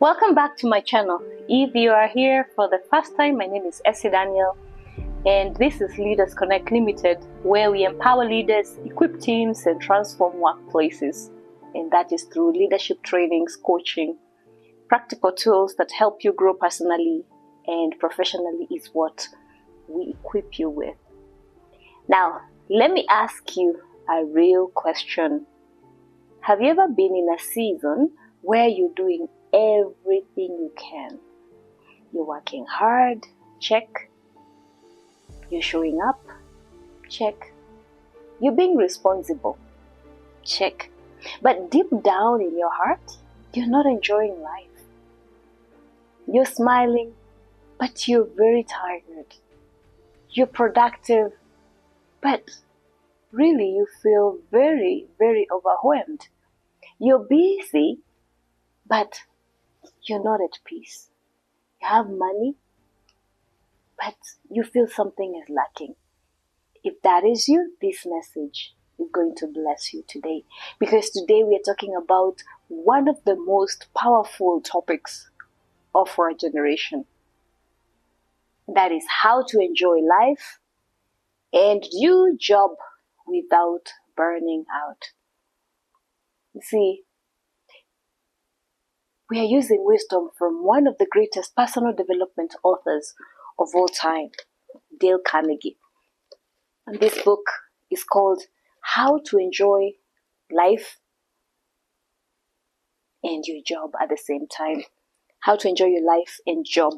Welcome back to my channel. If you are here for the first time, my name is Essie Daniel, and this is Leaders Connect Limited, where we empower leaders, equip teams, and transform workplaces. And that is through leadership trainings, coaching, practical tools that help you grow personally and professionally is what we equip you with. Now, let me ask you a real question. Have you ever been in a season where you're doing everything you can? You're working hard, check. You're showing up, check. You're being responsible, check. But deep down in your heart, you're not enjoying life. You're smiling, but you're very tired. You're productive, but really you feel very, very overwhelmed. You're busy, but you're not at peace. You have money, but you feel something is lacking. If that is you, this message is going to bless you today. Because today we are talking about one of the most powerful topics of our generation. That is how to enjoy life and do job without burning out. You see, we are using wisdom from one of the greatest personal development authors of all time, Dale Carnegie. And this book is called How to Enjoy Life and Your Job at the Same Time. How to Enjoy Your Life and Job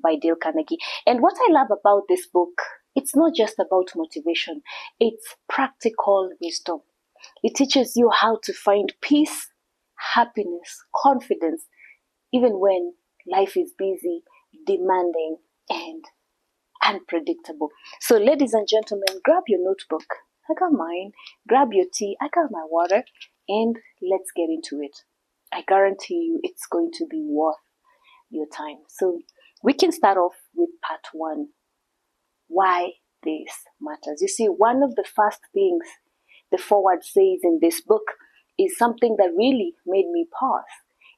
by Dale Carnegie. And what I love about this book, it's not just about motivation, it's practical wisdom. It teaches you how to find peace, happiness, confidence, even when life is busy, demanding, and unpredictable. So ladies and gentlemen, grab your notebook. I got mine. Grab your tea. I got my water. And let's get into it. I guarantee you it's going to be worth your time. So we can start off with part one. Why this matters. You see, one of the first things the foreword says in this book is something that really made me pause.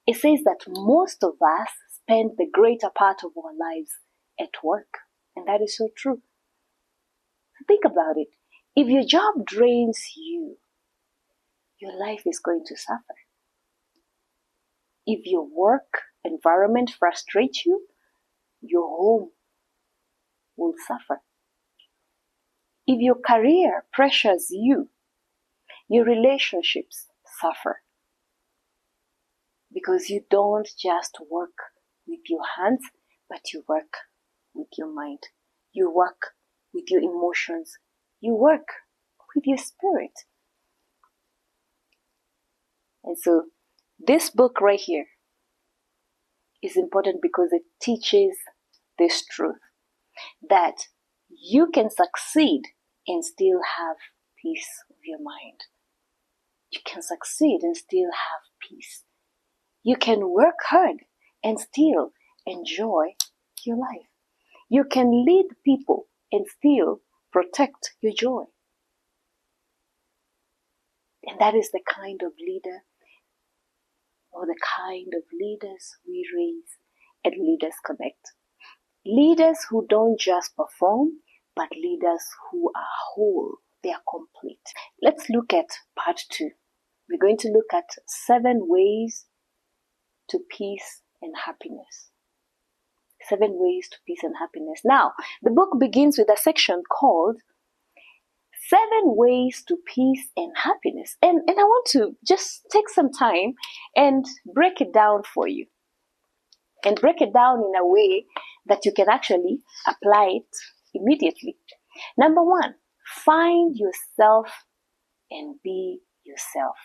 It says that most of us spend the greater part of our lives at work. And that is so true. Think about it. If your job drains you, your life is going to suffer. If your work environment frustrates you, your home will suffer. If your career pressures you, your relationships suffer. Because you don't just work with your hands, but you work with your mind. You work with your emotions. You work with your spirit. And so this book right here is important because it teaches this truth that you can succeed and still have peace of your mind. You can succeed and still have peace. You can work hard and still enjoy your life. You can lead people and still protect your joy. And that is the kind of leader or the kind of leaders we raise at Leaders Connect. Leaders who don't just perform, but leaders who are whole. They are complete. Let's look at part two. We're going to look at 7 ways to peace and happiness. 7 ways to peace and happiness. Now, the book begins with a section called 7 Ways to Peace and Happiness. And I want to just take some time and break it down for you. And break it down in a way that you can actually apply it immediately. Number 1, find yourself and be yourself.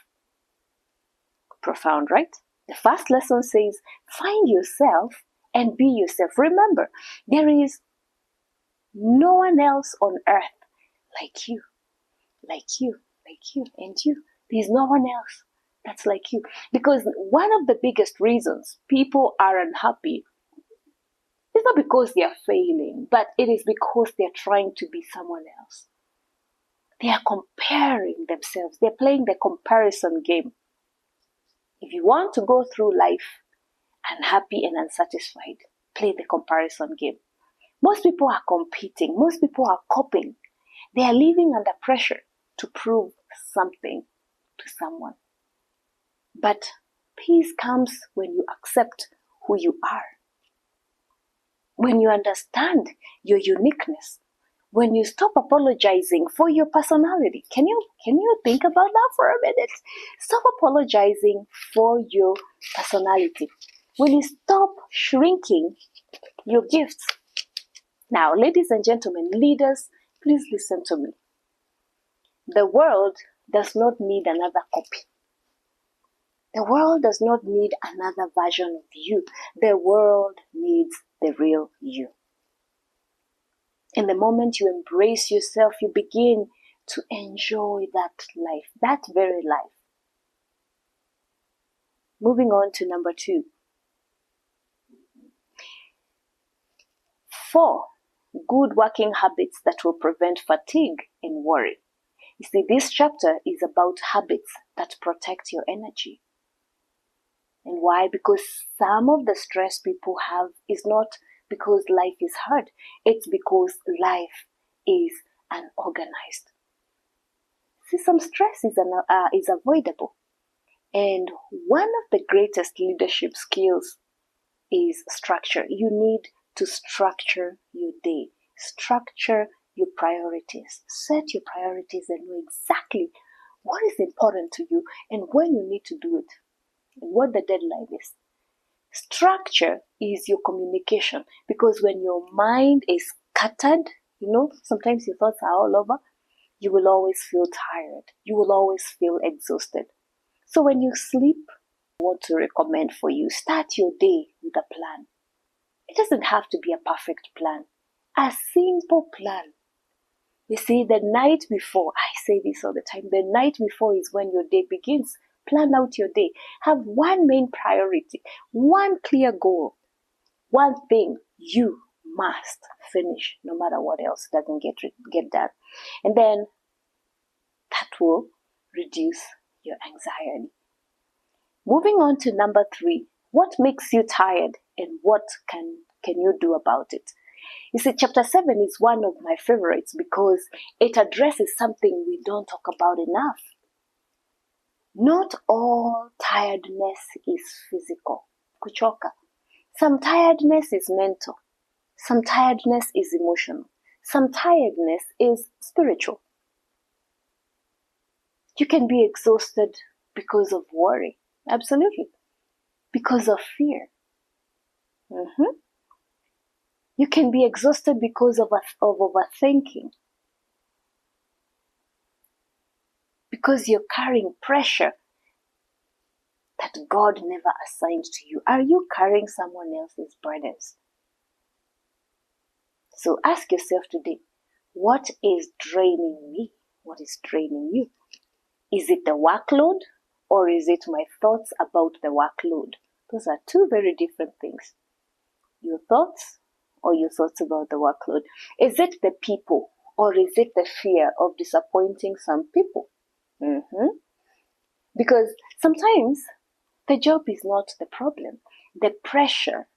Profound, right? The first lesson says, find yourself and be yourself. Remember, there is no one else on earth like you, and you. There's no one else that's like you. Because one of the biggest reasons people are unhappy is not because they are failing, but it is because they are trying to be someone else. They are comparing themselves. They're playing the comparison game. If you want to go through life unhappy and unsatisfied, play the comparison game. Most people are competing. Most people are coping. They are living under pressure to prove something to someone. But peace comes when you accept who you are. When you understand your uniqueness. When you stop apologizing for your personality. Can you think about that for a minute? Stop apologizing for your personality. When you stop shrinking your gifts. Now, ladies and gentlemen, leaders, please listen to me. The world does not need another copy. The world does not need another version of you. The world needs the real you. In the moment you embrace yourself, you begin to enjoy that life, that very life. Moving on to number 2. 4 good working habits that will prevent fatigue and worry. You see, this chapter is about habits that protect your energy. And why? Because some of the stress people have is not because life is hard. It's because life is unorganized. See, some stress is avoidable. And one of the greatest leadership skills is structure. You need to structure your day. Structure your priorities. Set your priorities and know exactly what is important to you and when you need to do it and what the deadline is. Structure is your communication, because when your mind is scattered, sometimes your thoughts are all over, you will always feel tired. You will always feel exhausted. So when you sleep, I want to recommend for you, start your day with a plan. It doesn't have to be a perfect plan. A simple plan. You see, the night before, I say this all the time, the night before is when your day begins. Plan out your day. Have one main priority, one clear goal, one thing you must finish, no matter what else doesn't get done. And then that will reduce your anxiety. Moving on to number 3, what makes you tired and what can you do about it? You see, chapter 7 is one of my favorites because it addresses something we don't talk about enough. Not all tiredness is physical. Kuchoka. Some tiredness is mental. Some tiredness is emotional. Some tiredness is spiritual. You can be exhausted because of worry. Absolutely. Because of fear. You can be exhausted because of overthinking. Because you're carrying pressure that God never assigned to you. Are you carrying someone else's burdens? So ask yourself today, what is draining me? What is draining you? Is it the workload or is it my thoughts about the workload? Those are 2 very different things. Your thoughts or your thoughts about the workload. Is it the people or is it the fear of disappointing some people? Because sometimes the job is not the problem. The pressure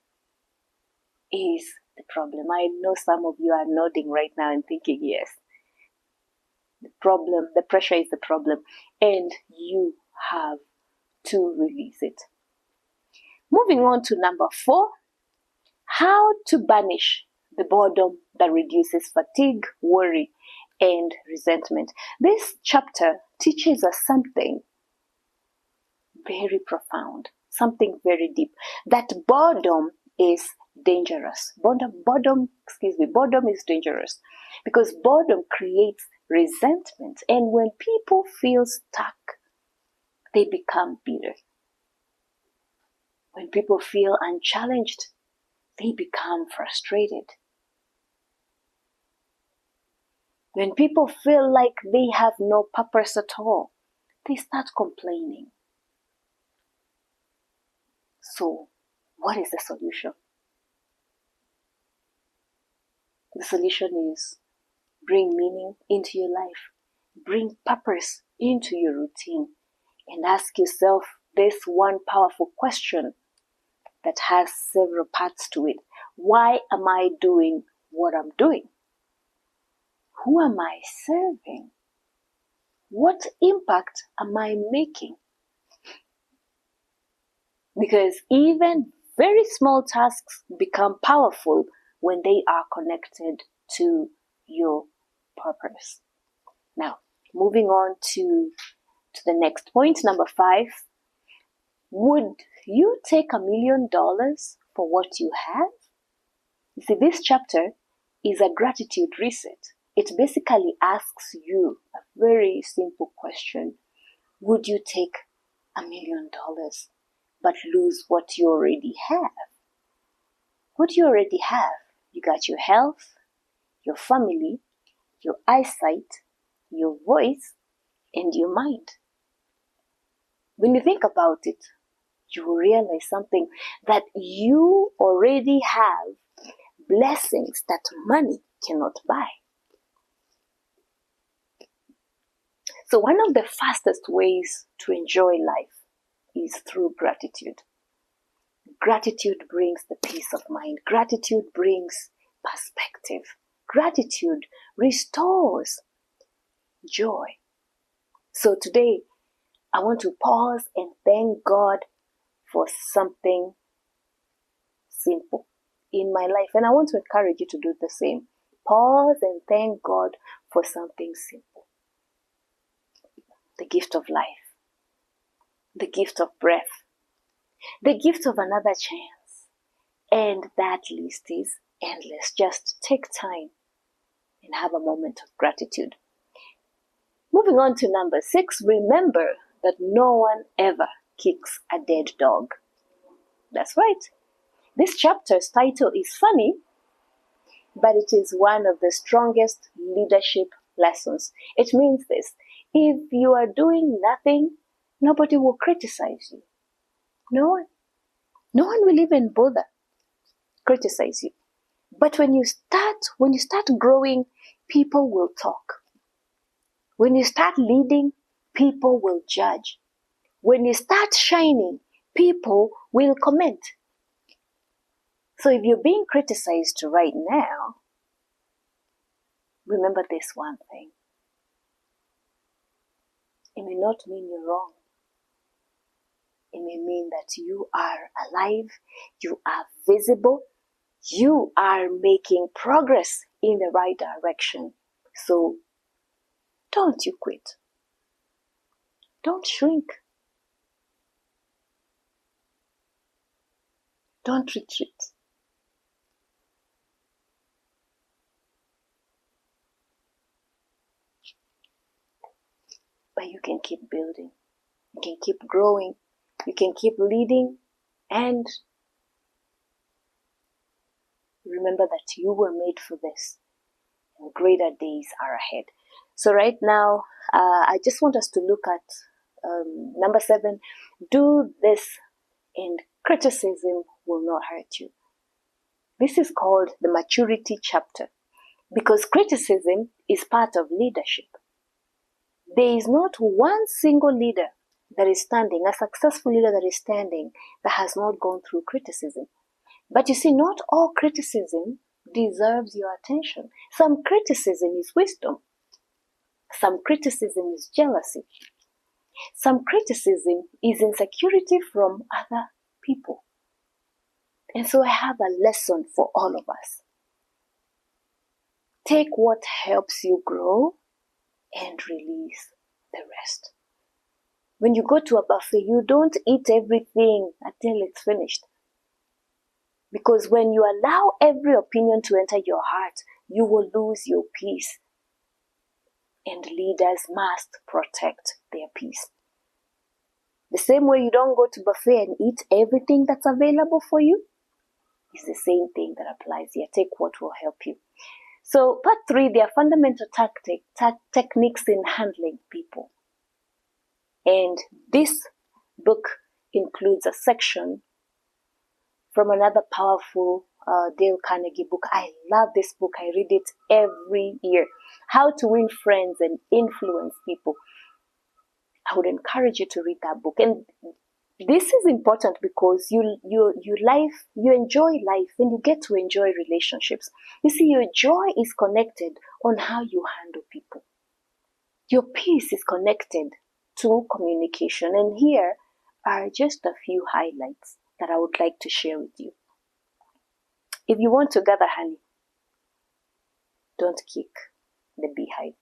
is the problem. I know some of you are nodding right now and thinking, yes, the pressure is the problem, and you have to release it. Moving on to number 4, how to banish the boredom that reduces fatigue, worry, and resentment. This chapter teaches us something very profound, something very deep, that boredom is dangerous. Boredom is dangerous because boredom creates resentment, and when people feel stuck, they become bitter. When people feel unchallenged, they become frustrated. When people feel like they have no purpose at all, they start complaining. So, what is the solution? The solution is bring meaning into your life, bring purpose into your routine, and ask yourself this one powerful question. that has several parts to it. Why am I doing what I'm doing? Who am I serving? What impact am I making? Because even very small tasks become powerful when they are connected to your purpose. Now, moving on to the next point, number 5. Would you take $1 million for what you have? You see, this chapter is a gratitude reset. It basically asks you a very simple question. Would you take $1 million but lose what you already have? What do you already have? You got your health, your family, your eyesight, your voice, and your mind. When you think about it, you will realize something, that you already have blessings that money cannot buy. So one of the fastest ways to enjoy life is through gratitude. Gratitude brings the peace of mind. Gratitude brings perspective. Gratitude restores joy. So today, I want to pause and thank God for something simple in my life. And I want to encourage you to do the same. Pause and thank God for something simple. The gift of life. The gift of breath. The gift of another chance. And that list is endless. Just take time and have a moment of gratitude. Moving on to number 6, remember that no one ever kicks a dead dog. That's right. This chapter's title is funny, but it is one of the strongest leadership lessons. It means this: if you are doing nothing, nobody will criticize you. No one. No one will even bother criticize you. But when you start growing, people will talk. When you start leading, people will judge. When you start shining, people will comment. So if you're being criticized right now, remember this one thing. It may not mean you're wrong. It may mean that you are alive, you are visible, you are making progress in the right direction. So don't you quit. Don't shrink. Don't retreat. But you can keep building. You can keep growing. You can keep leading. And remember that you were made for this. And greater days are ahead. So right now, I just want us to look at number 7. Do this and criticism will not hurt you. This is called the maturity chapter, because criticism is part of leadership. There is not one single leader that is standing, a successful leader that is standing, that has not gone through criticism. But you see, not all criticism deserves your attention. Some criticism is wisdom. Some criticism is jealousy. Some criticism is insecurity from other people. And so I have a lesson for all of us. Take what helps you grow and release the rest. When you go to a buffet, you don't eat everything until it's finished. Because when you allow every opinion to enter your heart, you will lose your peace. And leaders must protect their peace. The same way you don't go to buffet and eat everything that's available for you, is the same thing that applies here. Take what will help you. So part 3, there are fundamental techniques in handling people. And this book includes a section from another powerful Dale Carnegie book. I love this book. I read it every year. How to Win Friends and Influence People. I would encourage you to read that book. And This is important because you enjoy life and you get to enjoy relationships. You see, your joy is connected on how you handle people. Your peace is connected to communication. And here are just a few highlights that I would like to share with you. If you want to gather honey, don't kick the beehive.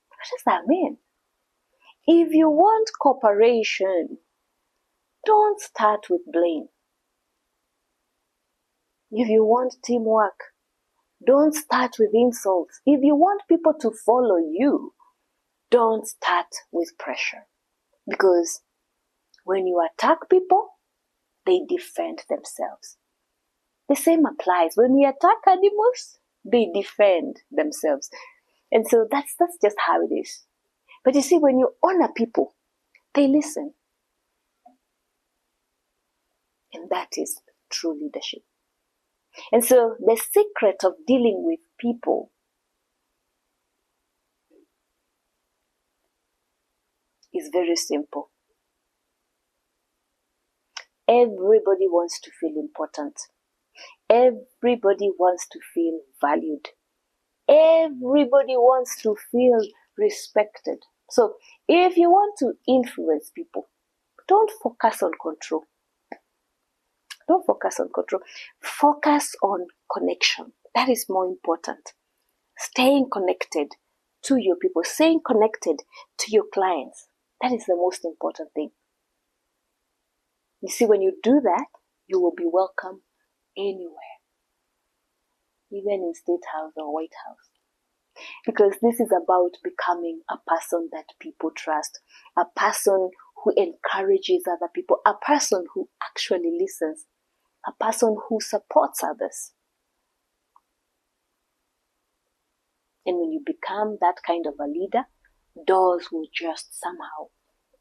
What does that mean? If you want cooperation, don't start with blame. If you want teamwork, don't start with insults. If you want people to follow you, don't start with pressure. Because when you attack people, they defend themselves. The same applies. When we attack animals, they defend themselves. And so that's just how it is. But you see, when you honor people, they listen. And that is true leadership. And so the secret of dealing with people is very simple. Everybody wants to feel important. Everybody wants to feel valued. Everybody wants to feel respected. So if you want to influence people, don't focus on control. Don't focus on control. Focus on connection. That is more important. Staying connected to your people, staying connected to your clients. That is the most important thing. You see, when you do that, you will be welcome anywhere, even in State House or White House. Because this is about becoming a person that people trust, a person who encourages other people, a person who actually listens, a person who supports others. And when you become that kind of a leader, doors will just somehow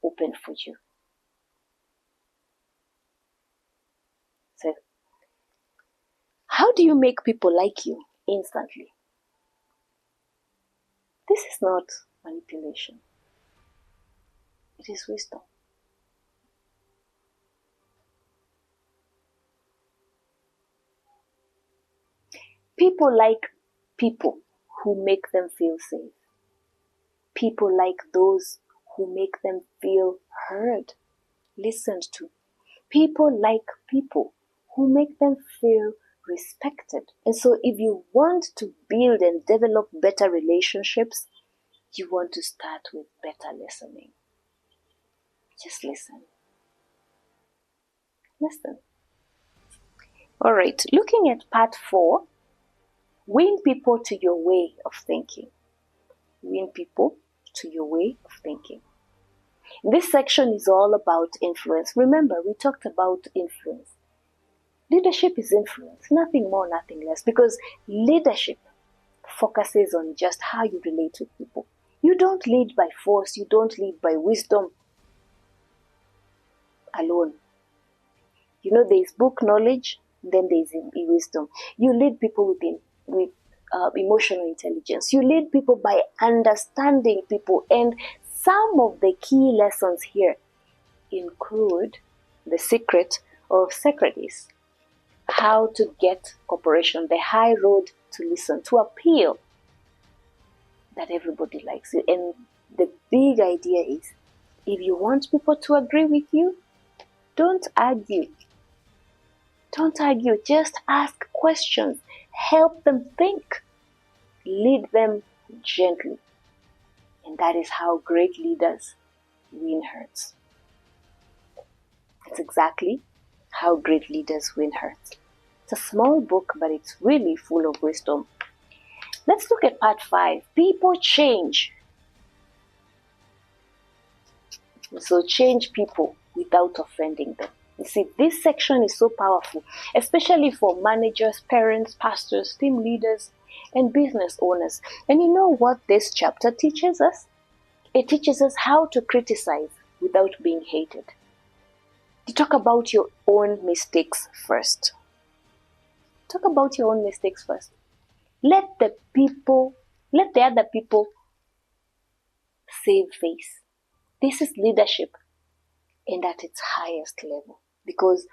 open for you. So, how do you make people like you instantly? This is not manipulation. It is wisdom. People like people who make them feel safe. People like those who make them feel heard, listened to. People like people who make them feel respected. And so if you want to build and develop better relationships, you want to start with better listening. Just listen. Listen. All right, looking at part 4, win people to your way of thinking. Win people to your way of thinking. This section is all about influence. Remember, we talked about influence. Leadership is influence, nothing more, nothing less, because leadership focuses on just how you relate with people. You don't lead by force, you don't lead by wisdom alone. You know, there is book knowledge, then there is wisdom. You lead people with emotional intelligence. You lead people by understanding people. And some of the key lessons here include the secret of secretaries, how to get cooperation, the high road to listen, to appeal, that everybody likes you. And the big idea is, if you want people to agree with you, don't argue. Don't argue, just ask questions. Help them think. Lead them gently. And that is how great leaders win hearts. It's exactly how great leaders win hearts. It's a small book, but it's really full of wisdom. Let's look at part 5. People change. So change people without offending them. You see, this section is so powerful, especially for managers, parents, pastors, team leaders, and business owners. And you know what this chapter teaches us? It teaches us how to criticize without being hated. You talk about your own mistakes first. Talk about your own mistakes first. Let the other people save face. This is leadership. and at its highest level, because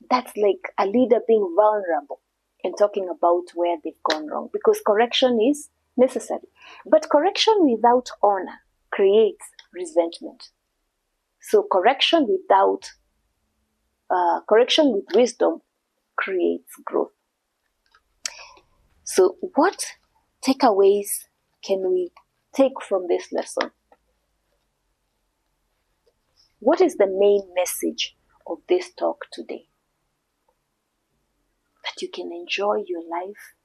that's like a leader being vulnerable and talking about where they've gone wrong, because correction is necessary. But correction without honor creates resentment. So correction with wisdom creates growth. So what takeaways can we take from this lesson? What is the main message of this talk today? That you can enjoy your life,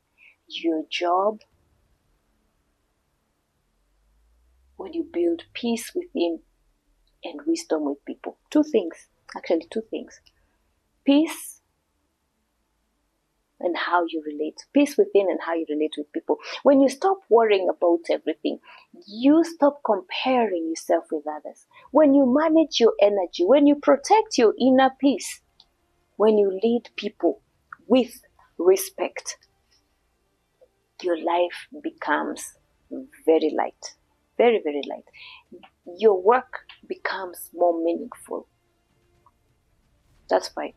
your job, when you build peace within and wisdom with people. Two things. Peace and how you relate. Peace within and how you relate with people. When you stop worrying about everything, you stop comparing yourself with others. When you manage your energy, when you protect your inner peace, when you lead people with respect, your life becomes very light. Very, very light. Your work becomes more meaningful. That's right.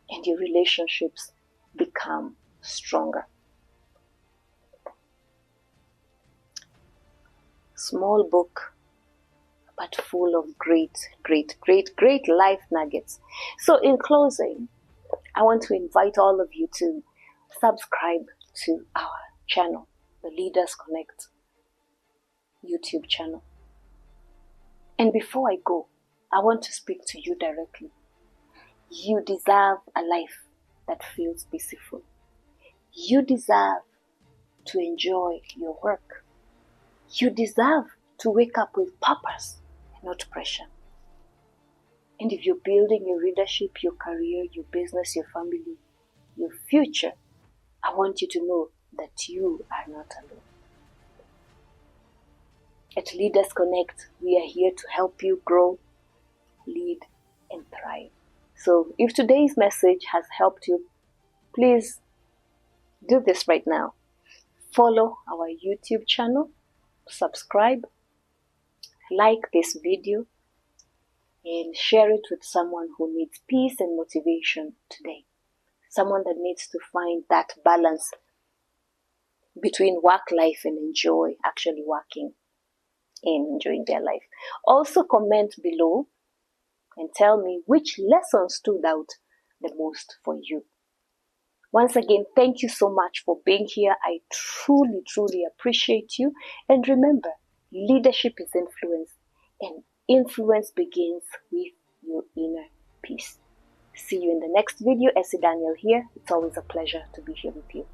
And your relationships become stronger. Small book, but full of great life nuggets. So in closing, I want to invite all of you to subscribe to our channel, the Leaders Connect YouTube channel. And before I go, I want to speak to you directly. You deserve a life that feels peaceful. You deserve to enjoy your work. You deserve to wake up with purpose, not pressure. And if you're building your leadership, your career, your business, your family, your future, I want you to know that you are not alone. At Leaders Connect, we are here to help you grow, lead, and thrive. So if today's message has helped you, please do this right now. Follow our YouTube channel, subscribe, like this video, and share it with someone who needs peace and motivation today. Someone that needs to find that balance between work life and actually working and enjoying their life. Also comment below and tell me which lesson stood out the most for you. Once again, thank you so much for being here. I truly appreciate you. And remember, leadership is influence, and influence begins with your inner peace. See you in the next video. Essie Daniel here. It's always a pleasure to be here with you.